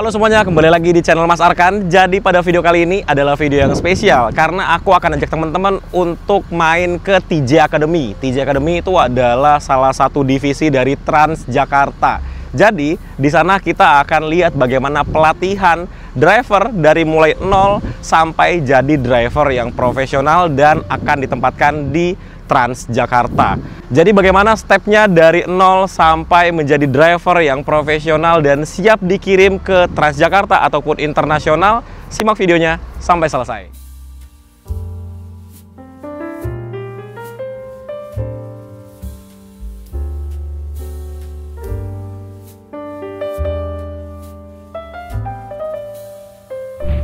Halo semuanya, kembali lagi di channel Mas Arkan. Jadi pada video kali ini adalah video yang spesial karena aku akan ajak teman-teman untuk main ke TJ Academy. TJ Academy itu adalah salah satu divisi dari Transjakarta. Jadi di sana kita akan lihat bagaimana pelatihan driver dari mulai nol sampai jadi driver yang profesional dan akan ditempatkan di Transjakarta. Jadi bagaimana stepnya dari nol sampai menjadi driver yang profesional dan siap dikirim ke Transjakarta ataupun internasional? Simak videonya sampai selesai.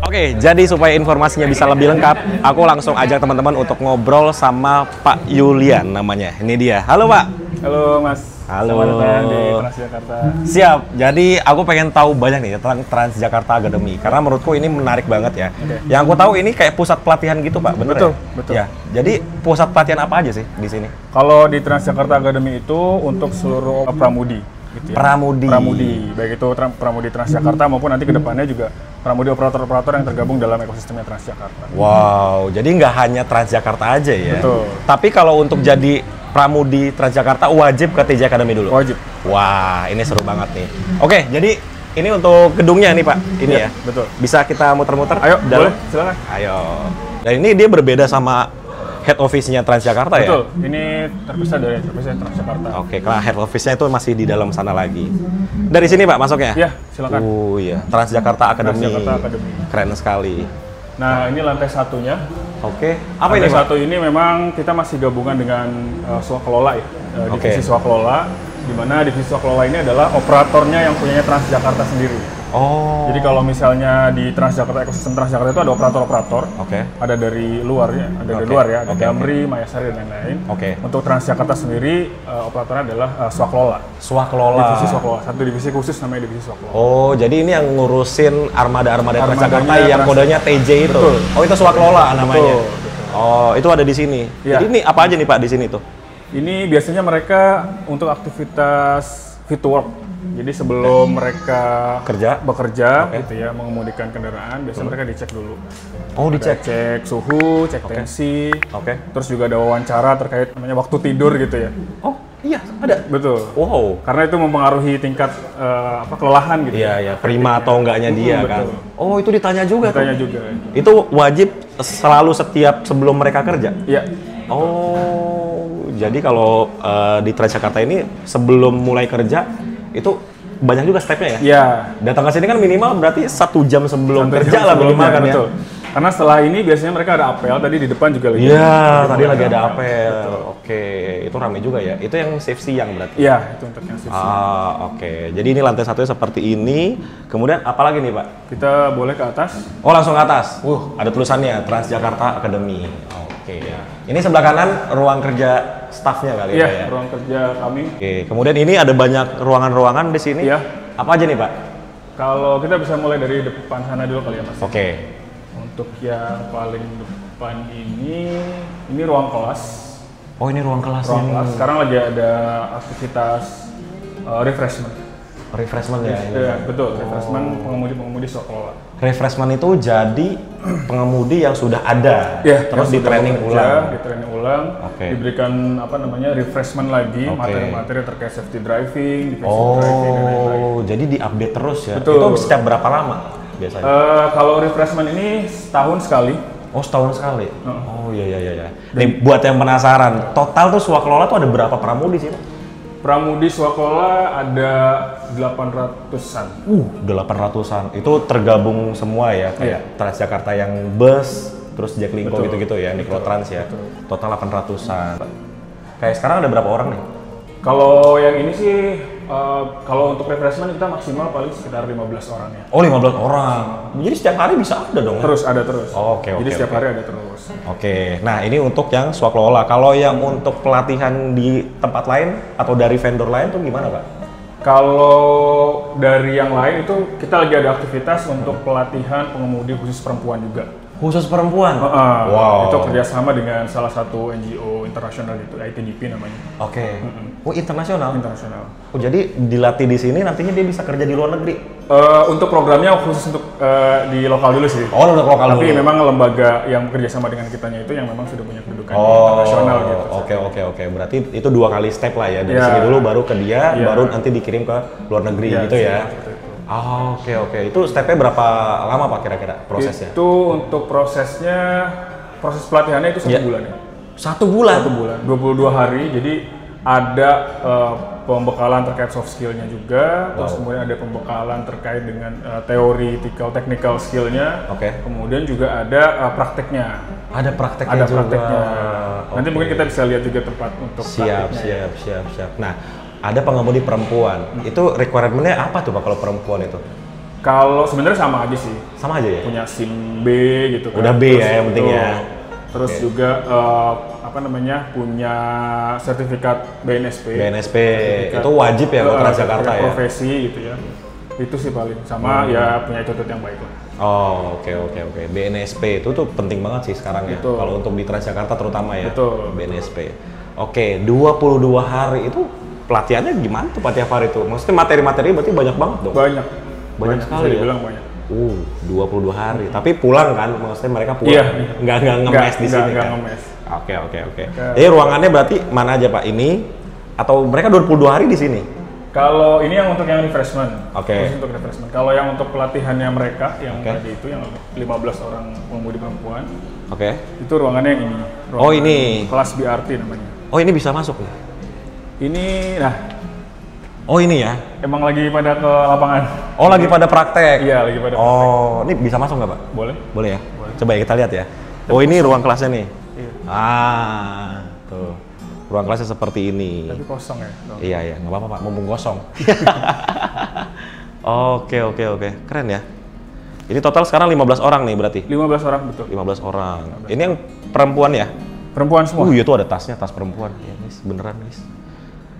Oke, jadi supaya informasinya bisa lebih lengkap, aku langsung ajak teman-teman untuk ngobrol sama Pak Yulian namanya. Ini dia. Halo Pak. Halo Mas. Halo. Selamat datang di Transjakarta. Siap. Jadi aku pengen tahu banyak nih tentang Transjakarta Academy karena menurutku ini menarik banget ya. Oke. Yang aku tahu ini kayak pusat pelatihan gitu Pak, bener Betul, ya? betul. Ya. Jadi pusat pelatihan apa aja sih di sini? Kalau di Transjakarta Academy itu untuk seluruh pramudi, gitu ya. Pramudi. Baik itu pramudi Transjakarta maupun nanti kedepannya juga pramudi operator-operator yang tergabung dalam ekosistemnya Transjakarta. Wow, jadi nggak hanya Transjakarta aja ya? Betul. Tapi kalau untuk jadi pramudi Transjakarta wajib ke TJ Academy dulu? Wajib. Wah, ini seru banget nih. Oke, jadi ini untuk gedungnya nih Pak, ini ya? Betul. Bisa kita muter-muter? Ayo, dalam? boleh, silakan. Ayo. Dan ini dia berbeda sama head office-nya Transjakarta ya? Betul, ini terpisah dari Transjakarta. Oke, kalau head office-nya itu masih di dalam sana lagi. Dari sini Pak masuknya? Iya, silakan. Oh iya, Transjakarta Academy. Transjakarta Academy. Keren sekali. Nah, ini lantai satunya. Oke, apa ini Lantai Pak? satu ini memang kita masih gabungan dengan swakelola ya, divisi swakelola, di mana divisi swakelola ini adalah operatornya yang punyanya Transjakarta sendiri. Oh. Jadi kalau misalnya di Transjakarta, ekosistem Transjakarta itu ada operator-operator, ada dari luar ya, ada Damri, Mayasari dan lain-lain. Untuk Transjakarta sendiri, operatornya adalah swakelola. Swakelola. Divisi swakelola, satu divisi khusus namanya divisi swakelola. Oh, jadi ini yang ngurusin armada-armada Transjakarta yang Trans kodenya TJ itu. Betul. Oh, itu swakelola namanya. Betul. Oh, itu ada di sini. Ya. Jadi ini apa aja nih Pak di sini tuh? Ini biasanya mereka untuk aktivitas fit to work. Jadi sebelum mereka bekerja gitu ya, mengemudikan kendaraan, biasanya mereka dicek dulu. Oh, dicek. Cek suhu, cek tensi. Terus juga ada wawancara terkait namanya waktu tidur gitu ya. Oh, iya, ada. Betul. Wow. Karena itu mempengaruhi tingkat kelelahan gitu. Iya, prima atau enggaknya dia kan. Oh, itu ditanya juga ditanya tuh. juga. Itu wajib selalu setiap sebelum mereka kerja? Iya. Oh, jadi kalau di Transjakarta ini sebelum mulai kerja itu banyak juga stepnya ya? Iya. Datang ke sini kan minimal berarti 1 jam sebelum kerja lah minimal kan ya? Betul. Karena setelah ini biasanya mereka ada apel, tadi di depan juga lagi. Iya, tadi lagi ada apel. Oke, itu ramai juga ya? Itu yang shift siang berarti? Iya, itu untuk yang shift siang. Oke. Jadi ini lantai satunya seperti ini. Kemudian apa lagi nih Pak? Kita boleh ke atas. Oh, langsung ke atas? Ada tulisannya, Transjakarta Academy. Oke. Ini sebelah kanan ruang kerja staffnya kali ya? Iya, ruang kerja kami. Oke, kemudian ini ada banyak ruangan-ruangan di sini. Iya. Apa aja nih Pak? Kalau kita bisa mulai dari depan sana dulu kali ya Mas. Oke. Untuk yang paling depan ini ruang kelas. Oh, ini ruang kelas. Ruang kelas. Sekarang lagi ada aktivitas refreshment. Refreshment ya? Iya, betul. Refreshment pengemudi swakelola. Refreshment itu jadi pengemudi yang sudah ada, ya, terus di training ulang. Diberikan apa namanya refreshment lagi, materi-materi terkait safety driving, defensive driving dan lain-lain. Jadi diupdate terus ya? Betul. Itu setiap berapa lama biasanya? Kalau refreshment ini setahun sekali. Oh, setahun sekali? Oh iya. Nih, buat yang penasaran, total tuh swakelola tuh ada berapa pramudi sih? Pramudi swakelola ada 800-an. 800-an. Itu tergabung semua ya, kayak Transjakarta yang bus, terus Jaklingko gitu-gitu ya, Mikrotrans ya. Total 800-an. Kayak sekarang ada berapa orang nih? Kalau yang ini sih, kalau untuk refreshment kita maksimal paling sekitar 15 orang ya. Oh, 15 orang. Jadi setiap hari bisa ada dong? Terus, ada terus. Oke. Jadi setiap hari ada terus. Oke, nah ini untuk yang swakelola. Kalau yang untuk pelatihan di tempat lain atau dari vendor lain tuh gimana Pak? Kalau dari yang lain itu kita lagi ada aktivitas untuk pelatihan pengemudi khusus perempuan juga. Khusus perempuan? Wow. Itu kerjasama dengan salah satu NGO internasional itu, ITDP namanya. Oke. Oh, internasional? Internasional. Oh, jadi dilatih di sini nantinya dia bisa kerja di luar negeri? Untuk programnya khusus untuk di lokal dulu sih. Oh, untuk lokal Tapi dulu. memang lembaga yang bekerjasama dengan kitanya itu yang memang sudah punya kedudukan internasional gitu. Oke. Berarti itu 2 kali step lah ya. Dari sini dulu baru ke dia, baru nanti dikirim ke luar negeri gitu ya. Oke. Itu stepnya berapa lama Pak kira-kira prosesnya? Itu untuk proses pelatihannya itu 1 bulan ya. 1 bulan? 1 bulan, 22 hari. Jadi ada pembekalan terkait soft skill-nya juga, terus kemudian ada pembekalan terkait dengan theoretical, technical skill-nya. Kemudian juga ada prakteknya. Ada prakteknya juga. Nanti mungkin kita bisa lihat juga tempat untuk prakteknya. Siap. Nah, ada pengemudi perempuan. Itu requirement-nya apa tuh Pak kalau perempuan itu? Kalau sebenarnya sama aja sih. Sama aja ya? Punya SIM B gitu kan. Udah B terus ya yang penting ya. Terus juga punya sertifikat BNSP. Itu wajib ya buat Transjakarta ya. Profesi gitu ya. Itu sih paling sama ya punya attitude yang baik lah. Oke. BNSP itu tuh penting banget sih sekarang ya. Kalau untuk di Transjakarta terutama ya. BNSP. Oke, 22 hari itu pelatihannya gimana tuh Pak tiap hari itu? Maksudnya materi-materi berarti banyak banget dong? Banyak sekali ya? Dibilang banyak. 22 hari. Tapi pulang kan? Maksudnya mereka pulang? Iya. Nggak ngemes di sini kan? Ngemes. Oke. Jadi ruangannya berarti mana aja Pak? Ini? Atau mereka 22 hari di sini? Kalau ini yang untuk yang refreshment. Oke. Untuk refreshment. Kalau yang untuk pelatihannya mereka, yang tadi itu yang 15 orang pengemudi perempuan. Itu ruangannya yang ini. Ini. Kelas BRT namanya. Ini bisa masuk nih? Ini, ini ya? Emang lagi pada ke lapangan. Lagi pada praktek? Iya, lagi pada praktek. Ini bisa masuk nggak Pak? Boleh. Boleh ya? Coba ya kita lihat ya. Ini ruang kelasnya nih? Iya. Tuh. Ruang kelasnya seperti ini. Tapi kosong ya? Iya, nggak apa-apa Pak, mumpung kosong. Oke. Keren ya. Ini total sekarang 15 orang nih berarti? 15 orang, betul. 15 orang. Ini yang perempuan ya? Perempuan semua? Iya tuh ada tasnya, tas perempuan. Ya, guys, beneran guys.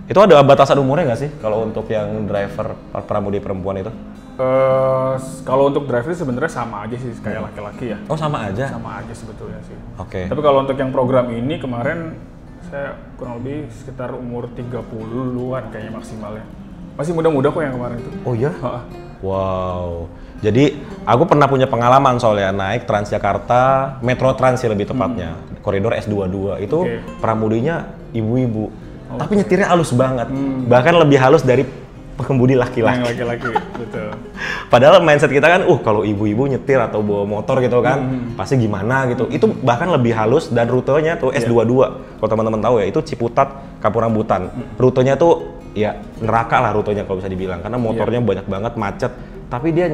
Itu ada batasan umurnya nggak sih kalau untuk yang driver pramudi perempuan itu? Kalau untuk driver sebenarnya sama aja sih kayak laki-laki ya. Sama aja? Sama aja sebetulnya sih. Oke. Tapi kalau untuk yang program ini kemarin saya kurang lebih sekitar umur 30-an kayaknya maksimalnya. Masih muda-muda kok yang kemarin itu. Oh iya? Wow. Jadi aku pernah punya pengalaman soalnya naik Transjakarta, Metro Trans ya lebih tepatnya, koridor S22 itu pramudinya ibu-ibu, tapi nyetirnya halus banget, bahkan lebih halus dari pengemudi laki-laki. Yang laki-laki, betul. Padahal mindset kita kan, kalau ibu-ibu nyetir atau bawa motor gitu kan, pasti gimana gitu. Itu bahkan lebih halus dan rutenya tuh S22, kalau teman-teman tahu ya, itu Ciputat, Kampung Rambutan. Rutenya tuh ya neraka lah rutenya kalau bisa dibilang, karena motornya banyak banget, macet. Tapi dia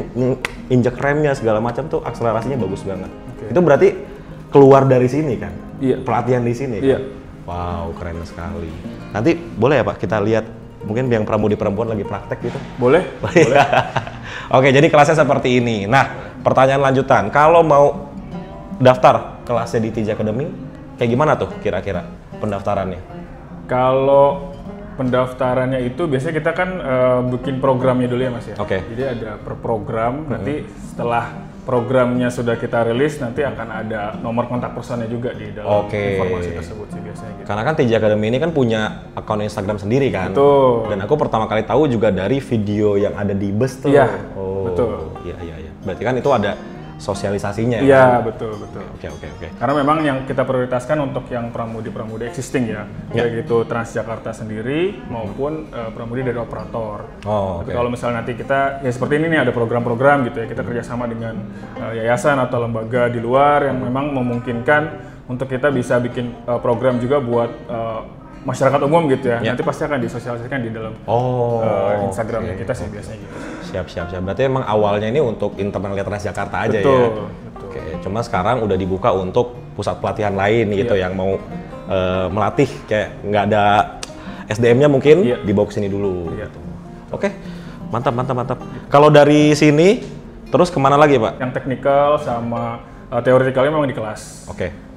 injek remnya segala macam tuh akselerasinya bagus banget. Itu berarti keluar dari sini kan? Pelatihan di sini kan? Wow, keren sekali. Nanti boleh ya Pak kita lihat mungkin yang pramudi perempuan lagi praktek gitu? Boleh. Oke, jadi kelasnya seperti ini. Nah, pertanyaan lanjutan. Kalau mau daftar kelasnya di TJ Academy, kayak gimana tuh kira-kira pendaftarannya? Kalau pendaftarannya itu biasanya kita kan bikin programnya dulu ya Mas ya. Jadi ada per program, nanti setelah programnya sudah kita rilis, nanti akan ada nomor kontak personnya juga di dalam informasi tersebut sih biasanya gitu. Karena kan TJ Academy ini kan punya akun Instagram sendiri kan? Betul. Dan aku pertama kali tahu juga dari video yang ada di bus tuh. Iya, betul. Iya. Berarti kan itu ada sosialisasinya. Iya, betul. Oke. Karena memang yang kita prioritaskan untuk yang pramudi existing ya, baik itu Transjakarta sendiri maupun pramudi dari operator. Tapi kalau misalnya nanti kita ya seperti ini nih ada program-program gitu ya, kita kerjasama dengan yayasan atau lembaga di luar yang memang memungkinkan untuk kita bisa bikin program juga buat masyarakat umum gitu ya. Nanti pasti akan disosialisasikan di dalam Instagram kita sih biasanya gitu. Siap. Berarti emang awalnya ini untuk internal Transjakarta aja betul, ya? Betul. Oke, cuma sekarang udah dibuka untuk pusat pelatihan lain gitu yang mau melatih kayak nggak ada SDM-nya mungkin dibawa ke sini dulu. Gitu. Oke, mantap. Kalau dari sini terus kemana lagi Pak? Yang teknikal sama teoretikalnya memang di kelas.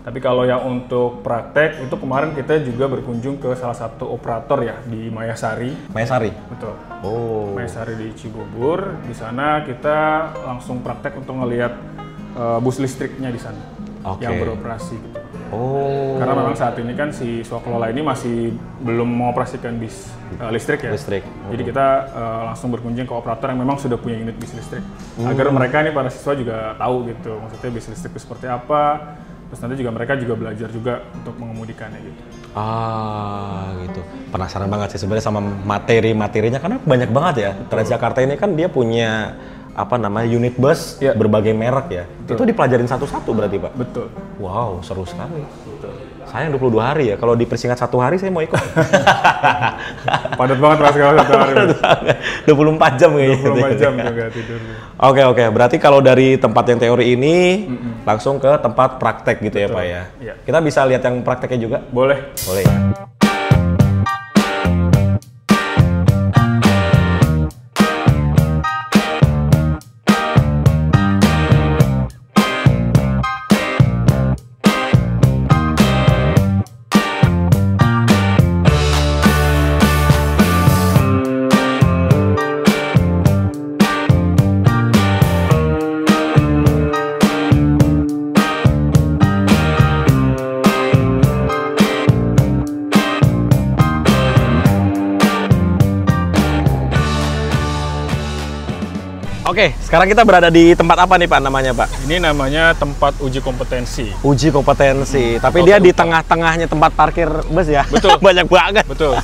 Tapi kalau yang untuk praktek itu kemarin kita juga berkunjung ke salah satu operator ya di Mayasari. Betul. Mayasari di Cibubur. Di sana kita langsung praktek untuk ngelihat bus listriknya di sana yang beroperasi gitu. Oh. Karena memang saat ini kan si swakelola ini masih belum mengoperasikan bis listrik ya. Listrik. Jadi kita langsung berkunjung ke operator yang memang sudah punya unit bis listrik. Agar mereka nih para siswa juga tahu gitu, maksudnya bis listrik itu seperti apa. Terus nanti juga mereka juga belajar juga untuk mengemudikannya gitu. Gitu. Penasaran banget sih sebenarnya sama materi-materinya karena banyak banget ya. Transjakarta ini kan dia punya unit bus berbagai merek ya. Betul. Itu dipelajarin satu-satu berarti, Pak? Betul. Wow, seru sekali. Betul. Sayang 22 hari ya. Kalau dipersingkat 1 hari saya mau ikut. Padat banget Mas kalau 1 hari. 24 jam kayaknya. 24 jam juga tidur. Oke. Berarti kalau dari tempat yang teori ini langsung ke tempat praktek gitu. Betul. Ya, Pak ya. Iya. Kita bisa lihat yang prakteknya juga? Boleh. Boleh ya. Oke, sekarang kita berada di tempat apa nih Pak namanya Pak? Ini namanya tempat uji kompetensi. Uji kompetensi, tapi dia di tengah-tengahnya tempat parkir bus ya? Betul. Banyak banget. Betul.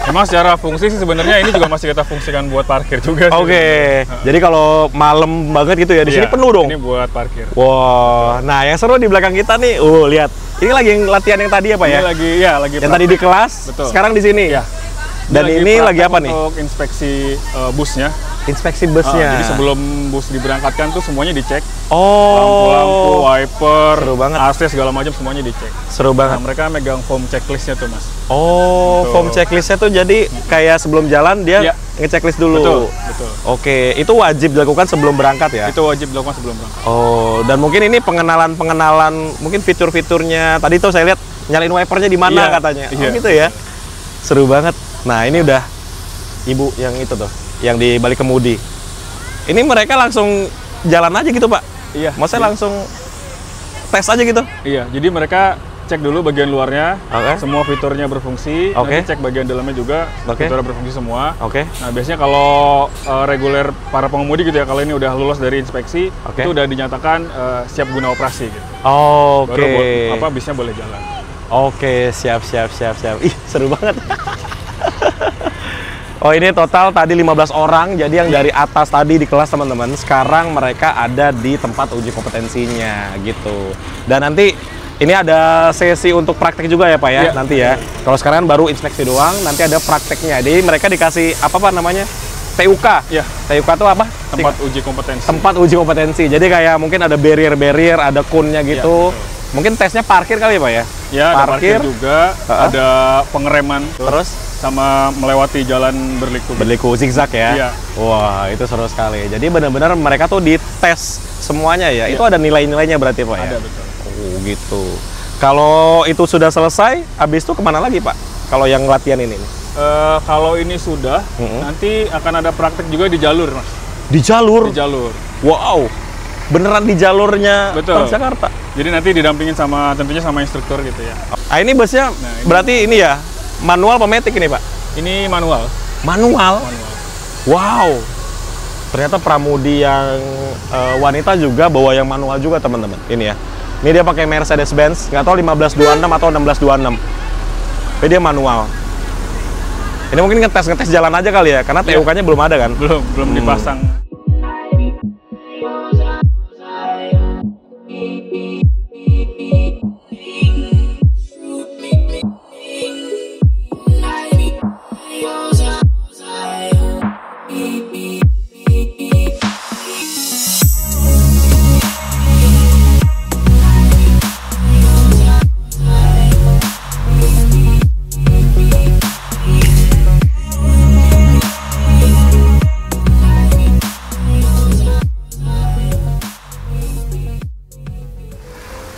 Emang secara fungsi sih sebenarnya ini juga masih kita fungsikan buat parkir juga. Oke. Jadi kalau malam banget gitu ya, di sini penuh dong? Ini buat parkir. Wow, nah yang seru di belakang kita nih, lihat. Ini lagi latihan yang tadi ya Pak ya? Ini lagi yang tadi di kelas, betul. Sekarang di sini? Ya. Dan ini lagi apa nih? Untuk inspeksi busnya. Inspeksi busnya. Jadi sebelum bus diberangkatkan tuh semuanya dicek. Lampu-lampu, wiper, seru banget. AC segala macam semuanya dicek. Seru banget. Nah, mereka megang form checklistnya tuh Mas. Form checklistnya tuh jadi kayak sebelum jalan dia ngechecklist dulu. Betul. Oke, itu wajib dilakukan sebelum berangkat ya? Itu wajib dilakukan sebelum berangkat. Dan mungkin ini pengenalan mungkin fitur-fiturnya. Tadi tuh saya lihat nyalain wipernya di mana katanya. Gitu ya. Seru banget. Nah, ini udah ibu yang itu tuh, yang di balik kemudi. Ini mereka langsung jalan aja gitu, Pak? Iya. Maksudnya langsung tes aja gitu? Iya, jadi mereka cek dulu bagian luarnya, semua fiturnya berfungsi, nanti cek bagian dalamnya juga, fiturnya berfungsi semua. Nah, biasanya kalau reguler para pengemudi gitu ya, kalau ini udah lulus dari inspeksi, itu udah dinyatakan siap guna operasi gitu. Baru bisnya boleh jalan. Siap. Ih, seru banget. Ini total tadi 15 orang, jadi yang dari atas tadi di kelas teman-teman, sekarang mereka ada di tempat uji kompetensinya gitu. Dan nanti ini ada sesi untuk praktek juga ya Pak ya, nanti ya. Kalau sekarang baru inspeksi doang, nanti ada prakteknya. Jadi mereka dikasih apa Pak namanya? TUK. Iya. TUK itu apa? Tempat uji kompetensi. Tempat uji kompetensi. Jadi kayak mungkin ada barrier, ada kunnya gitu. Mungkin tesnya parkir kali ya Pak ya? Ya, ada parkir juga, ada pengereman. Terus sama melewati jalan berliku zigzag ya. Iya. Wah, itu seru sekali. Jadi benar-benar mereka tuh dites semuanya ya. Itu ada nilai-nilainya berarti Pak ya? Ada, betul. Gitu. Kalau itu sudah selesai, habis itu kemana lagi Pak? Kalau yang latihan ini? Kalau ini sudah, nanti akan ada praktek juga di jalur Mas. Di jalur? Di jalur. Wow. Beneran di jalurnya Transjakarta? Jadi nanti didampingin tentunya sama instruktur gitu ya. Ini busnya berarti ini ya? Manual apa matic ini Pak? Ini manual. Manual? Wow. Ternyata pramudi yang wanita juga bawa yang manual juga teman-teman. Ini ya. Ini dia pakai Mercedes-Benz, nggak tahu 1526 atau 1626. Tapi dia manual. Ini mungkin ngetes jalan aja kali ya, karena TUK-nya belum ada kan? Belum dipasang.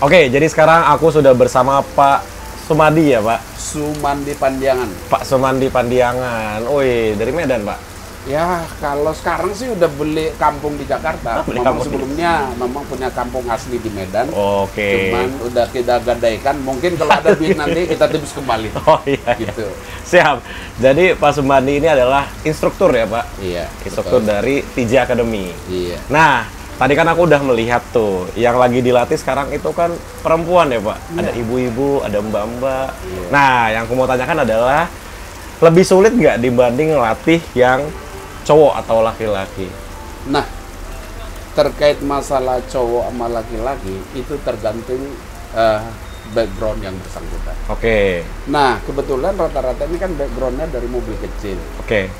Oke, jadi sekarang aku sudah bersama Pak Sumadi ya Pak? Sumandi Pandiangan. Pak Sumandi Pandiangan. Wih, dari Medan Pak? Ya, kalau sekarang sih udah beli kampung di Jakarta. Memang sebelumnya memang punya kampung asli di Medan. Oke. Cuman udah kita gadaikan. Mungkin kalau ada duit nanti kita tebus kembali. Oh iya. Gitu. Siap. Jadi Pak Sumandi ini adalah instruktur ya Pak? Iya. Instruktur dari TJ Academy. Iya. Nah, tadi kan aku udah melihat tuh, yang lagi dilatih sekarang itu kan perempuan ya Pak? Iya. Ada ibu-ibu, ada mbak-mbak. Iya. Nah, yang aku mau tanyakan adalah, lebih sulit nggak dibanding ngelatih yang cowok atau laki-laki? Nah, terkait masalah cowok sama laki-laki itu tergantung background yang bersangkutan. Oke. Nah, kebetulan rata-rata ini kan backgroundnya dari mobil kecil. Oke.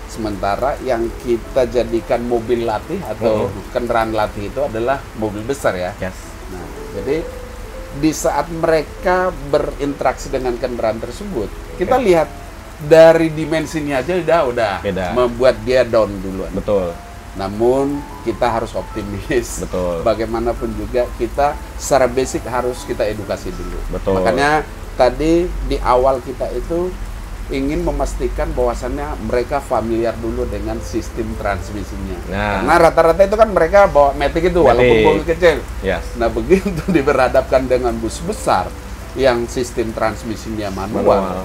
Sementara yang kita jadikan mobil latih atau kendaraan latih itu adalah mobil besar ya. Yes. Nah, jadi di saat mereka berinteraksi dengan kendaraan tersebut, kita lihat dari dimensinya aja udah beda, membuat dia down duluan. Betul. Namun kita harus optimis. Betul. Bagaimanapun juga kita secara basic harus kita edukasi dulu. Betul. Makanya tadi di awal kita itu ingin memastikan bahwasannya mereka familiar dulu dengan sistem transmisinya. Nah. Karena rata-rata itu kan mereka bawa Matic itu walaupun mobil kecil. Yes. Nah, begitu diberhadapkan dengan bus besar yang sistem transmisinya manual.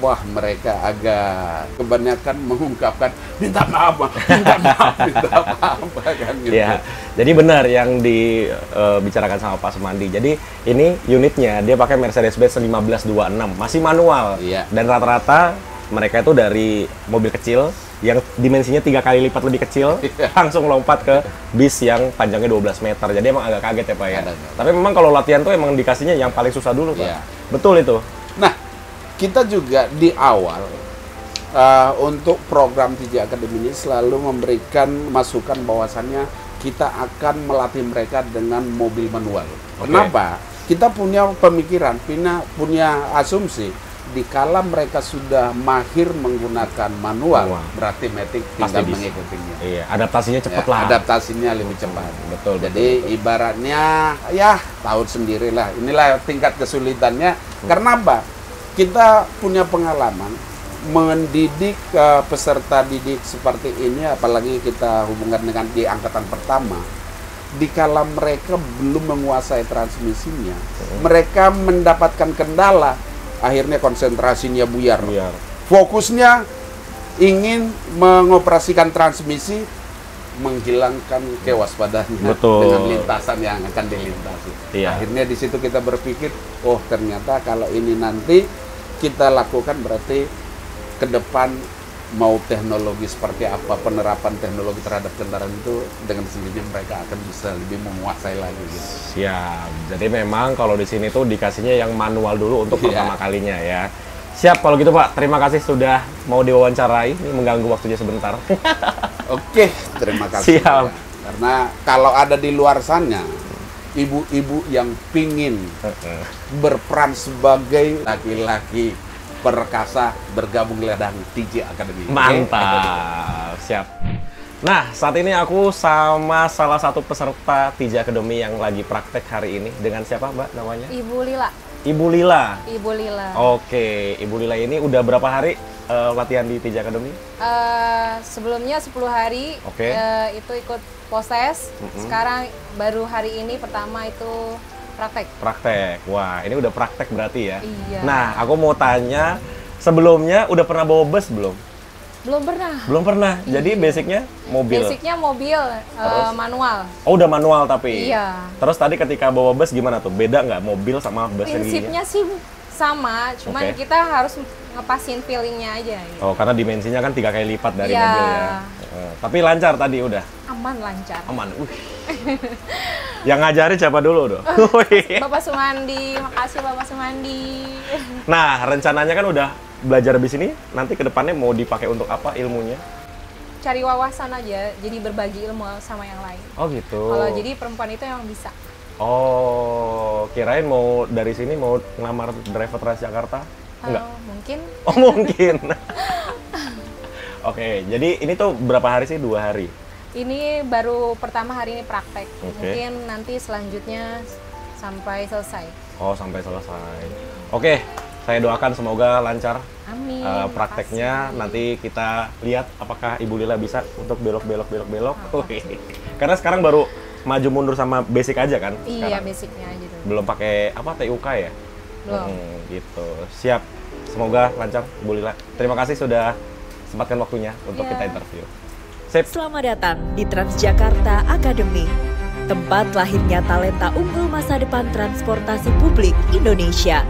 Wah, mereka agak kebanyakan mengungkapkan minta maaf kan gitu. Ya, jadi benar yang dibicarakan sama Pak Sumandi. Jadi ini unitnya dia pakai Mercedes-Benz 1526, masih manual. Iya. Dan rata-rata mereka itu dari mobil kecil yang dimensinya 3 kali lipat lebih kecil, langsung lompat ke bis yang panjangnya 12 meter. Jadi emang agak kaget ya Pak ya. Tapi memang kalau latihan tuh emang dikasihnya yang paling susah dulu Pak. Iya. Betul itu. Nah, kita juga di awal untuk program TJ Academy ini selalu memberikan masukan bahwasannya kita akan melatih mereka dengan mobil manual. Kenapa? Kita punya pemikiran, punya asumsi dikala mereka sudah mahir menggunakan manual, berarti Matic tinggal mengikutinya. Iya, adaptasinya cepat lah. Adaptasinya lebih cepat. Betul. Jadi ibaratnya ya tahu sendirilah. Inilah tingkat kesulitannya. Karena apa? Kita punya pengalaman mendidik peserta didik seperti ini, apalagi kita hubungkan dengan di angkatan pertama. Dikala mereka belum menguasai transmisinya, mereka mendapatkan kendala, akhirnya konsentrasinya buyar. Fokusnya ingin mengoperasikan transmisi, menghilangkan kewaspadaan dengan lintasan yang akan dilintasi. Iya. Akhirnya di situ kita berpikir, oh ternyata kalau ini nanti kita lakukan berarti ke depan mau teknologi seperti apa, penerapan teknologi terhadap kendaraan itu dengan sendirinya mereka akan bisa lebih menguasai lagi gitu. Siap. Jadi memang kalau di sini tuh dikasihnya yang manual dulu untuk pertama kalinya ya. Siap kalau gitu Pak. Terima kasih sudah mau diwawancarai. Ini mengganggu waktunya sebentar. Oke, terima kasih. Siap. Ya. Karena kalau ada di luar sana ibu-ibu yang pingin berperan sebagai laki-laki perkasa bergabung dengan TJ Academy. Mantap, siap. Nah, saat ini aku sama salah satu peserta TJ Academy yang lagi praktek hari ini. Dengan siapa Mbak namanya? Ibu Lila. Ibu Lila? Ibu Lila. Oke, Ibu Lila ini udah berapa hari latihan di TJ Academy? Sebelumnya 10 hari, itu ikut poses. Sekarang baru hari ini pertama itu praktek. Praktek, wah ini udah praktek berarti ya? Iya. Nah, aku mau tanya, sebelumnya udah pernah bawa bus belum? Belum pernah. Belum pernah, jadi basicnya mobil? Basicnya mobil, manual. Oh udah manual tapi? Iya. Terus tadi ketika bawa bus gimana tuh? Beda nggak mobil sama bus? Prinsipnya sih sama, cuman kita harus ngepasin feelingnya aja gitu. Oh, karena dimensinya kan 3 kali lipat dari mobil ya. Tapi lancar tadi udah? Aman, lancar. Aman, Yang ngajarin siapa dulu dong? Bapak Sumandi, makasih Bapak Sumandi. Nah, rencananya kan udah belajar di sini, nanti ke depannya mau dipakai untuk apa ilmunya? Cari wawasan aja, jadi berbagi ilmu sama yang lain. Oh gitu. Kalau jadi perempuan itu yang bisa. Oh, kirain mau dari sini mau ngelamar driver Transjakarta? Enggak? Mungkin. Oh, mungkin. Oke, jadi ini tuh berapa hari sih? 2 hari? Ini baru pertama hari ini praktek. Mungkin nanti selanjutnya sampai selesai. Oh, sampai selesai. Oke, Saya doakan semoga lancar. Amin. Prakteknya nanti kita lihat apakah Ibu Lila bisa untuk belok. Karena sekarang baru maju mundur sama basic aja kan? Iya, basicnya aja dulu. Belum pakai apa TUK ya? Belum. Gitu. Siap. Semoga lancar Ibu Lila. Terima kasih sudah sempatkan waktunya untuk kita interview. Sip. Selamat datang di Transjakarta Academy, tempat lahirnya talenta unggul masa depan transportasi publik Indonesia.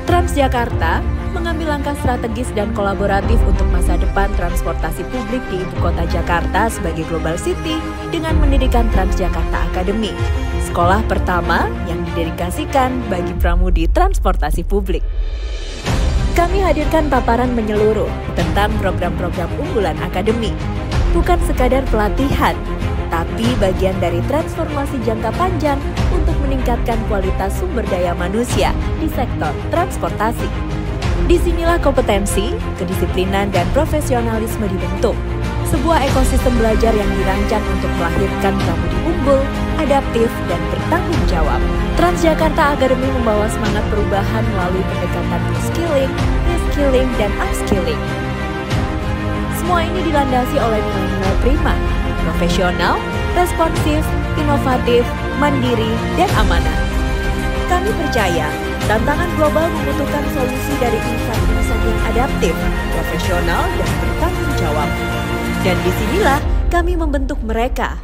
Transjakarta mengambil langkah strategis dan kolaboratif untuk masa depan transportasi publik di Ibu Kota Jakarta sebagai Global City dengan mendirikan Transjakarta Academy, sekolah pertama yang didedikasikan bagi pramudi transportasi publik. Kami hadirkan paparan menyeluruh tentang program-program unggulan Akademi, bukan sekadar pelatihan, tapi bagian dari transformasi jangka panjang untuk meningkatkan kualitas sumber daya manusia di sektor transportasi. Disinilah kompetensi, kedisiplinan, dan profesionalisme dibentuk. Sebuah ekosistem belajar yang dirancang untuk melahirkan pramudi unggul, adaptif, dan bertanggung jawab. Transjakarta Academy membawa semangat perubahan melalui pendekatan skilling, reskilling, dan upskilling. Semua ini dilandasi oleh nilai-nilai prima, profesional, responsif, inovatif, mandiri, dan amanah. Kami percaya, tantangan global membutuhkan solusi dari insan-insan yang adaptif, profesional, dan bertanggung jawab. Dan disinilah kami membentuk mereka,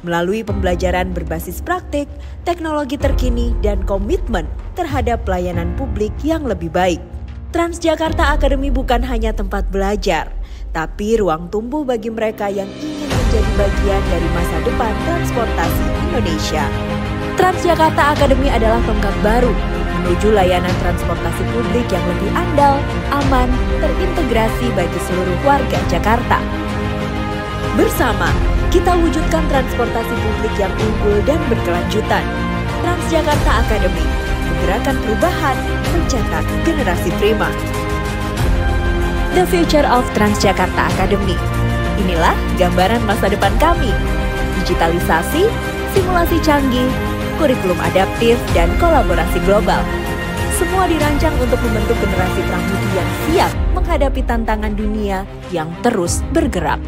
melalui pembelajaran berbasis praktik, teknologi terkini, dan komitmen terhadap pelayanan publik yang lebih baik. Transjakarta Academy bukan hanya tempat belajar, tapi ruang tumbuh bagi mereka yang ingin menjadi bagian dari masa depan transportasi Indonesia. Transjakarta Academy adalah tonggak baru menuju layanan transportasi publik yang lebih andal, aman, terintegrasi bagi seluruh warga Jakarta. Bersama, kita wujudkan transportasi publik yang unggul dan berkelanjutan. Transjakarta Academy, menggerakkan perubahan, mencetak generasi prima. The Future of Transjakarta Academy. Inilah gambaran masa depan kami. Digitalisasi, simulasi canggih, kurikulum adaptif, dan kolaborasi global. Semua dirancang untuk membentuk generasi pramudi yang siap menghadapi tantangan dunia yang terus bergerak.